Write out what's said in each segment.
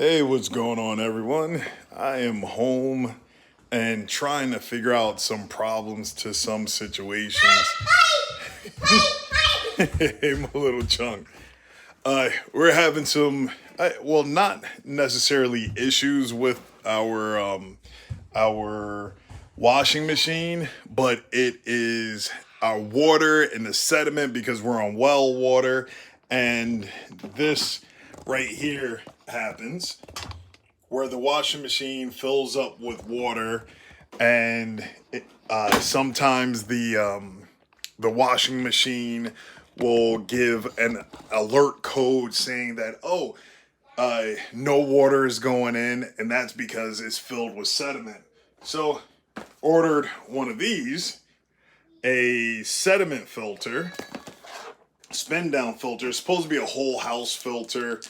Hey, what's going on, everyone? I am home and trying to figure out some problems to some situations. Hey, my little chunk. We're having some, well, not necessarily issues with our washing machine, but it is our water and the sediment because we're on well water, and this right here happens where the washing machine fills up with water, and sometimes the washing machine will give an alert code saying that, no water is going in, and that's because it's filled with sediment. So ordered one of these, a sediment filter, spin down filter. It's supposed to be a whole house filter.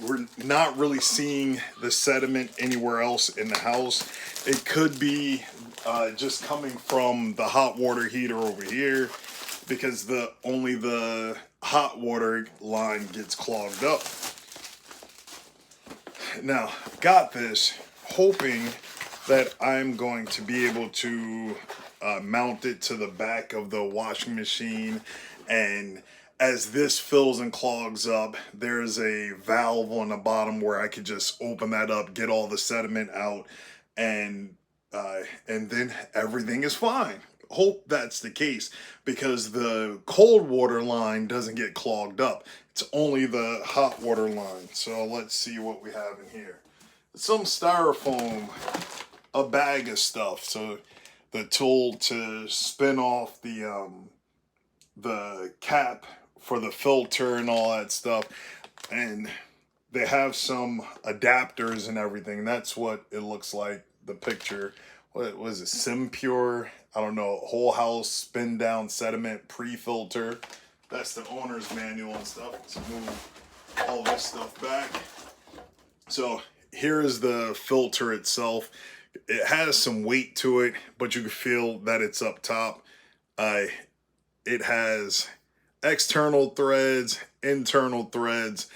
We're not really seeing the sediment anywhere else in the house. It could be just coming from the hot water heater over here, because only the hot water line gets clogged up. Now, got this, hoping that I'm going to be able to mount it to the back of the washing machine, and as this fills and clogs up, there's a valve on the bottom where I could just open that up, get all the sediment out, and then everything is fine. Hope that's the case, because the cold water line doesn't get clogged up. It's only the hot water line. So let's see what we have in here. Some styrofoam, a bag of stuff. So the tool to spin off the cap for the filter and all that stuff, and they have some adapters and everything. That's what it looks like, the picture. What was it, SimPure? I don't know, whole house spin down sediment pre-filter. That's the owner's manual and stuff. Let's move all this stuff back. So here is the filter itself. It has some weight to it, but you can feel that it's up top. It has external threads, internal threads,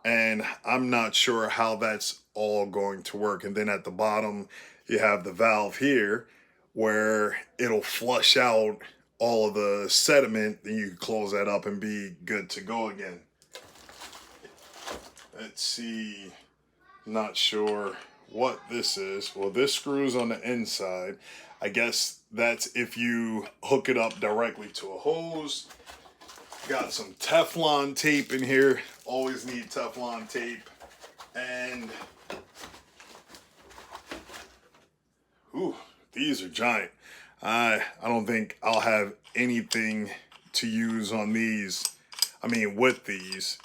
and I'm not sure how that's all going to work. And then at the bottom, you have the valve here where it'll flush out all of the sediment, and you can close that up and be good to go again. Let's see, not sure what this is. Well, this screws on the inside. I guess that's if you hook it up directly to a hose. Got some Teflon tape in here. Always need Teflon tape. And these are giant. I don't think I'll have anything to use on these. I mean, with these.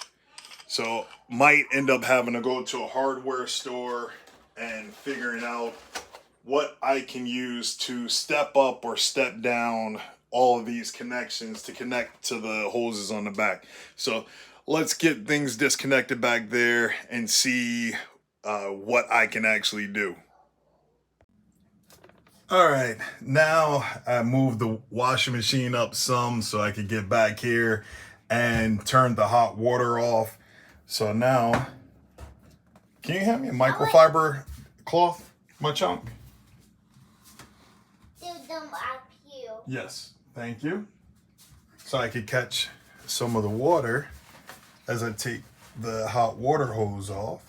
So might end up having to go to a hardware store and figuring out what I can use to step up or step down all of these connections to connect to the hoses on the back. So let's get things disconnected back there and see what I can actually do. All right, now I moved the washing machine up some so I could get back here and turn the hot water off. So now, can you hand me a microfiber cloth, my chunk? Do them up here. Yes, thank you. So I could catch some of the water as I take the hot water hose off.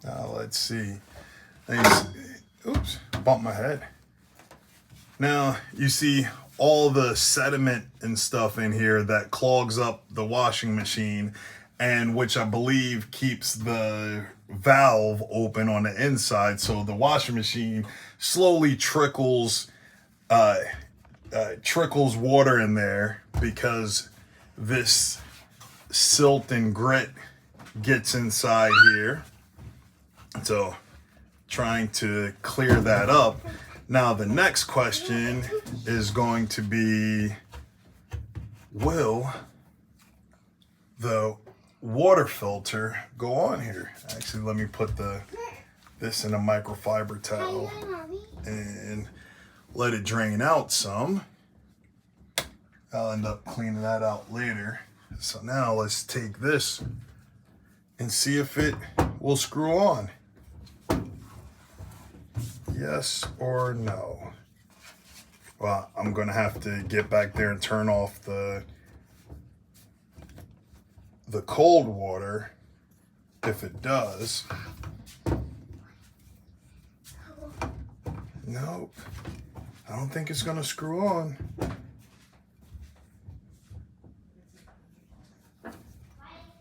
Now let's see. Oops, bumped my head. Now you see all the sediment and stuff in here that clogs up the washing machine, and which I believe keeps the valve open on the inside, so the washing machine slowly trickles water in there, because this silt and grit gets inside here. So trying to clear that up. Now the next question is going to be, will the water filter go on here? Actually, let me put this in a microfiber towel and let it drain out some. I'll end up cleaning that out later. So now let's take this and see if it will screw on. Yes or no? Well, I'm gonna have to get back there and turn off the cold water if it does. Nope. I don't think it's gonna screw on.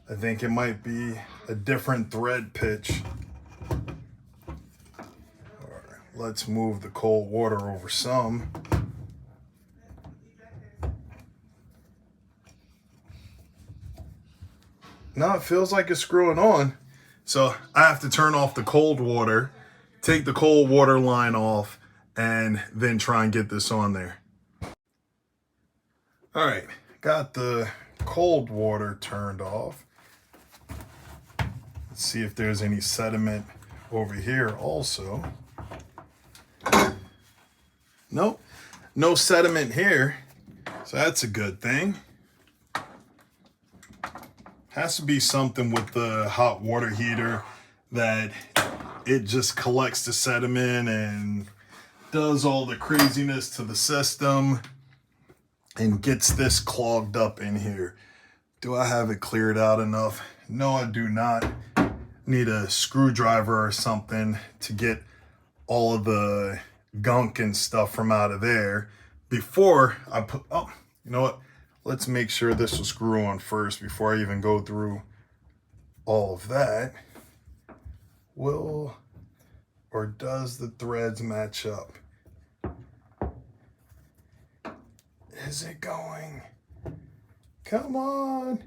I think it might be a different thread pitch. Let's move the cold water over some. No, it feels like it's screwing on. So I have to turn off the cold water, take the cold water line off, and then try and get this on there. All right, got the cold water turned off. Let's see if there's any sediment over here also. Nope, no sediment here, so that's a good thing. Has to be something with the hot water heater that it just collects the sediment and does all the craziness to the system and gets this clogged up in here. Do I have it cleared out enough? No, I do not. Need a screwdriver or something to get all of the gunk and stuff from out of there before I put, oh, you know what? Let's make sure this will screw on first before I even go through all of that. Will or does the threads match up? Is it going? Come on.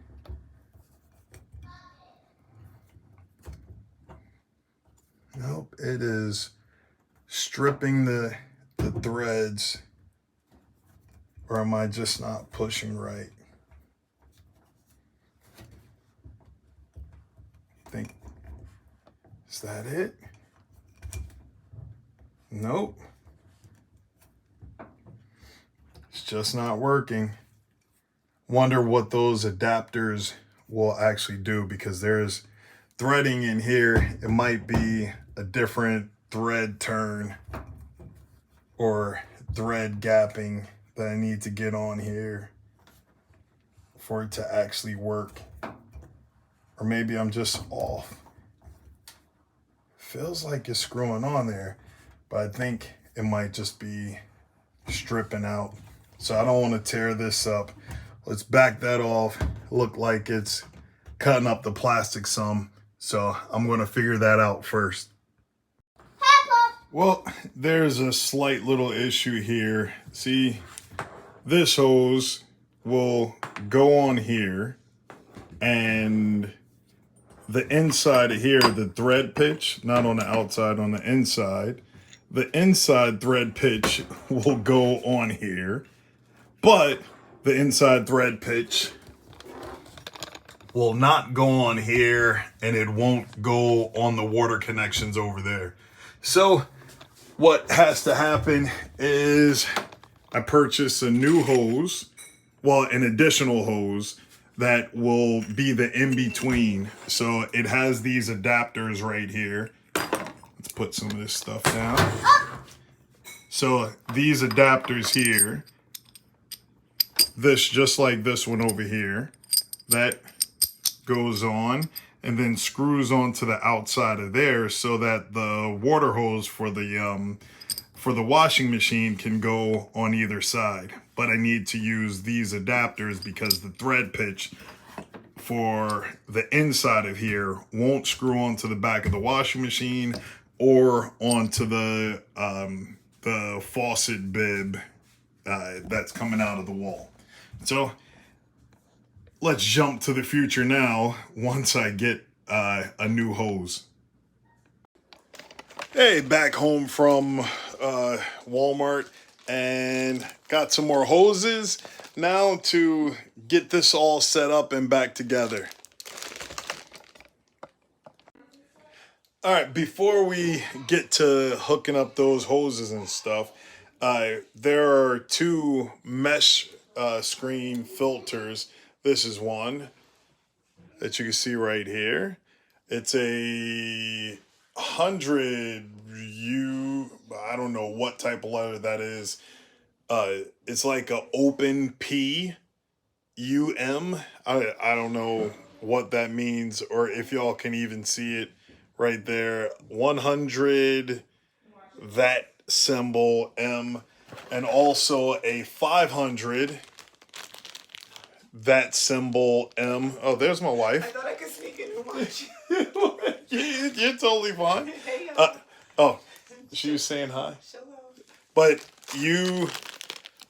Nope, it is stripping the threads, or am I just not pushing right? Think, is that it? Nope. It's just not working. Wonder what those adapters will actually do, because there's threading in here. It might be a different thread turn or thread gapping that I need to get on here for it to actually work. Or maybe I'm just off. Feels like it's screwing on there, but I think it might just be stripping out. So I don't want to tear this up. Let's back that off. Look like it's cutting up the plastic some. So I'm going to figure that out first. Well, there's a slight little issue here. See, this hose will go on here, and the inside of here, the thread pitch, not on the outside, on the inside, the inside thread pitch will go on here, but the inside thread pitch will not go on here, and it won't go on the water connections over there. So what has to happen is I purchase a new hose, well, an additional hose that will be the in-between. So it has these adapters right here. Let's put some of this stuff down. So these adapters here, this just like this one over here, that goes on and then screws onto the outside of there so that the water hose for the washing machine can go on either side. But I need to use these adapters because the thread pitch for the inside of here won't screw onto the back of the washing machine or onto the faucet bib that's coming out of the wall. So let's jump to the future now once I get a new hose. Hey, back home from Walmart and got some more hoses now to get this all set up and back together. All right, before we get to hooking up those hoses and stuff, there are two mesh screen filters. This is one that you can see right here. It's a 100 I don't know what type of letter that is. It's like a open P UM. I don't know what that means, or if y'all can even see it right there. 100, that symbol M, and also a 500, that symbol M. Oh, there's my I wife. thought I could sneak in and watch. You're totally fine. Hey, Oh, she was saying hi. hello. But you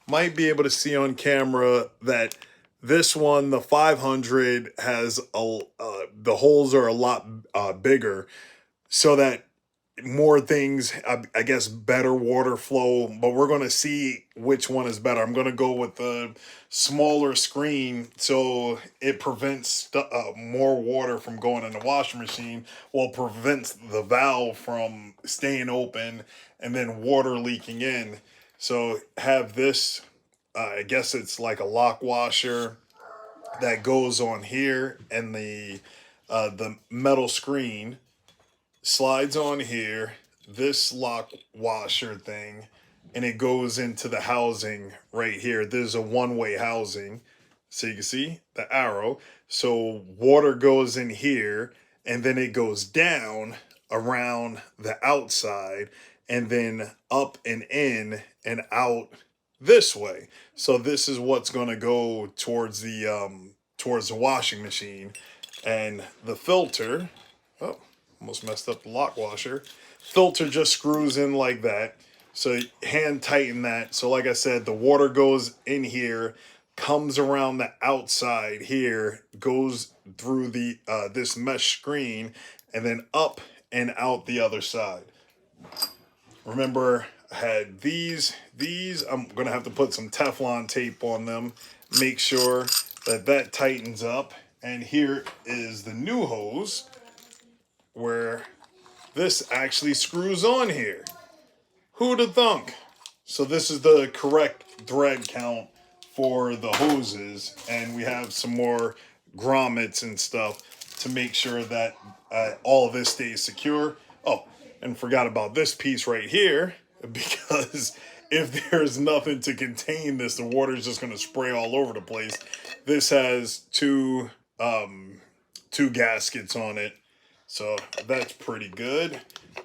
might be able to see on camera that this one, the 500, has the holes are a lot bigger, so that more things, I guess, better water flow. But we're going to see which one is better. I'm going to go with the smaller screen, so it prevents more water from going in the washing machine, while prevents the valve from staying open and then water leaking in. So have this, I guess it's like a lock washer that goes on here, and the metal screen slides on here, this lock washer thing, and it goes into the housing right here. There's a one-way housing, so you can see the arrow. So water goes in here, and then it goes down around the outside, and then up and in and out this way. So this is what's going to go towards the washing machine. And the filter, oh, almost messed up the lock washer. Filter just screws in like that. So hand tighten that. So like I said, the water goes in here, comes around the outside here, goes through the this mesh screen, and then up and out the other side. Remember, I had these. I'm gonna have to put some Teflon tape on them. Make sure that tightens up. And here is the new hose, where this actually screws on here. Who'd have thunk? So this is the correct thread count for the hoses, and we have some more grommets and stuff to make sure that all of this stays secure. Oh, and forgot about this piece right here, because if there's nothing to contain this, the water is just going to spray all over the place. This has two gaskets on it, so that's pretty good.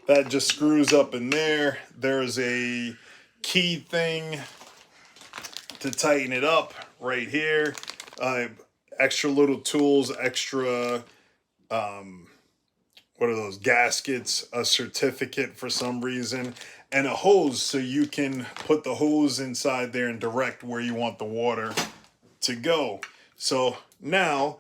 That just screws up in there. There's a key thing to tighten it up right here. Extra little tools, extra, what are those, gaskets, a certificate for some reason, and a hose, so you can put the hose inside there and direct where you want the water to go. So now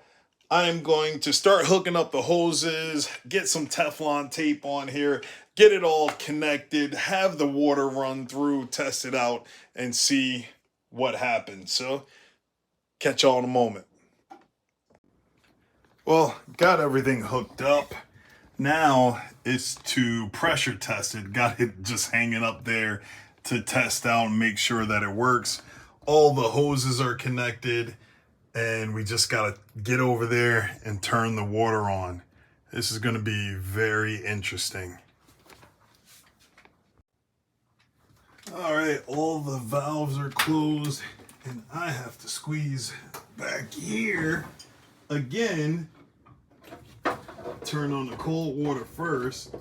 I'm going to start hooking up the hoses, get some Teflon tape on here, get it all connected, have the water run through, test it out, and see what happens. So catch y'all in a moment. Well, got everything hooked up. Now it's to pressure test it. Got it just hanging up there to test out and make sure that it works. All the hoses are connected, and we just got to get over there and turn the water on. This is going to be very interesting. All right, all the valves are closed, and I have to squeeze back here again. Turn on the cold water first,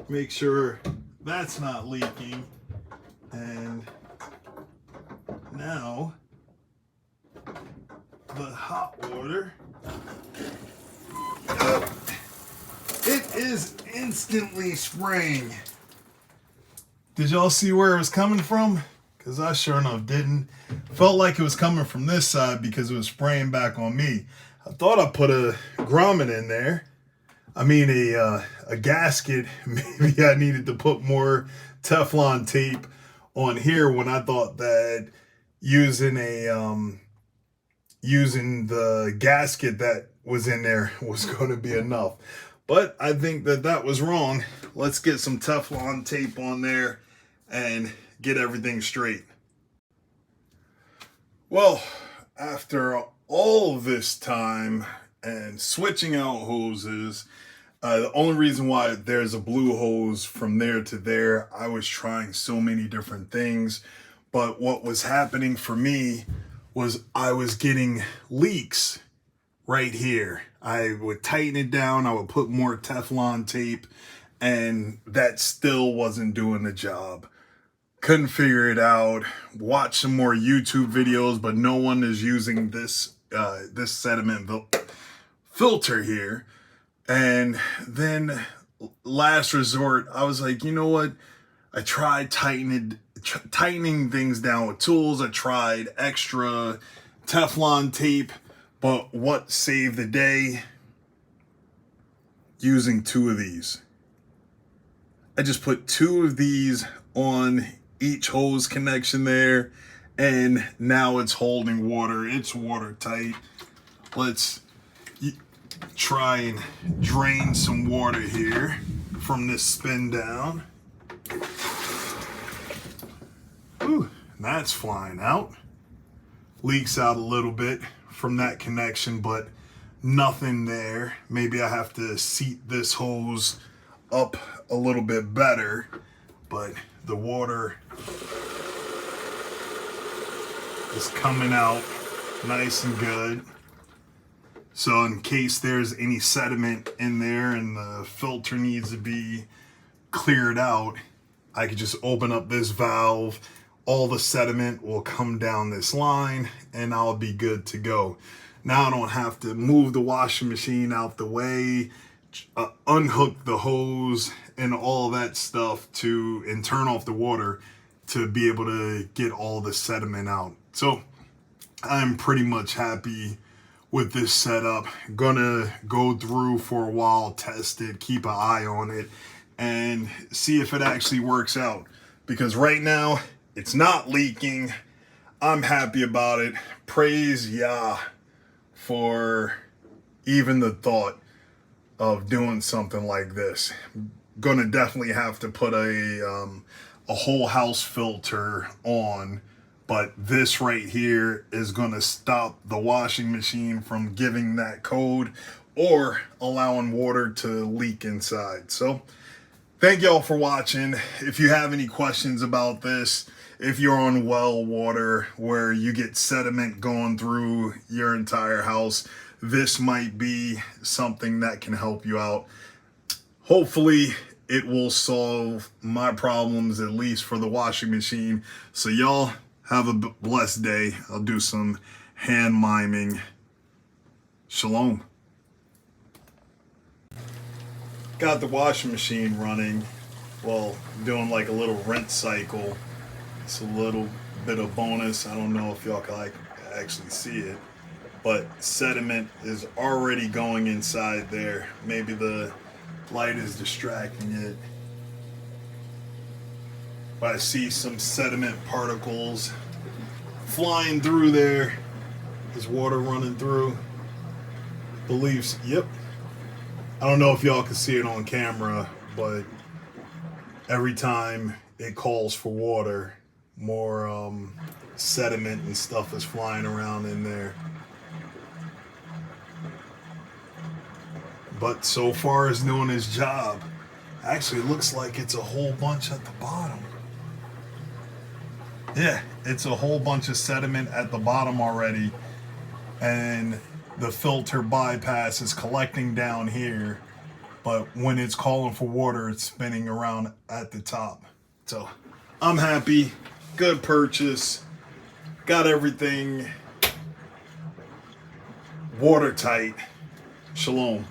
make sure that's not leaking, and now the hot water. It is instantly spraying. Did y'all see where it was coming from? Because I sure enough didn't. Felt like it was coming from this side because it was spraying back on me. I thought I put a grommet in there. I mean a gasket. Maybe I needed to put more Teflon tape on here, when I thought that using the gasket that was in there was going to be enough. But I think that was wrong. Let's get some Teflon tape on there and get everything straight. Well, after all this time and switching out hoses, the only reason why there's a blue hose from there to there, I was trying so many different things. But what was happening for me was I was getting leaks right here. I would tighten it down, I would put more Teflon tape, and that still wasn't doing the job. Couldn't figure it out. Watched some more YouTube videos, but no one is using this this sediment filter here. And then last resort, I was like, you know what? I tried tightening things down with tools. I tried extra Teflon tape, but what saved the day? Using 2 of these. I just put 2 of these on each hose connection there, and now it's holding water. It's watertight. Let's try and drain some water here from this spin down. Ooh, that's flying out. Leaks out a little bit from that connection, but nothing there. Maybe I have to seat this hose up a little bit better, but the water is coming out nice and good. So in case there's any sediment in there and the filter needs to be cleared out, I could just open up this valve. All the sediment will come down this line and I'll be good to go. Now I don't have to move the washing machine out the way, unhook the hose and all that stuff and turn off the water to be able to get all the sediment out. So I'm pretty much happy with this setup. Gonna go through for a while, test it, keep an eye on it, and see if it actually works out. Because right now, it's not leaking. I'm happy about it. Praise Yah for even the thought of doing something like this. Gonna definitely have to put a whole house filter on, but this right here is gonna stop the washing machine from giving that code or allowing water to leak inside. So thank y'all for watching. If you have any questions about this, if you're on well water where you get sediment going through your entire house, this might be something that can help you out. Hopefully it will solve my problems, at least for the washing machine. So y'all have a blessed day. I'll do some hand miming. Shalom. Got the washing machine running. Well, doing like a little rinse cycle. It's a little bit of bonus. I don't know if y'all can actually see it, but sediment is already going inside there. Maybe the light is distracting it. But I see some sediment particles flying through there. There's water running through. Yep. I don't know if y'all can see it on camera, but every time it calls for water, more sediment and stuff is flying around in there. But so far it's doing its job. Actually, it looks like it's a whole bunch at the bottom. Yeah, it's a whole bunch of sediment at the bottom already. And the filter bypass is collecting down here. But when it's calling for water, it's spinning around at the top. So I'm happy. Good purchase. Got everything watertight. Shalom.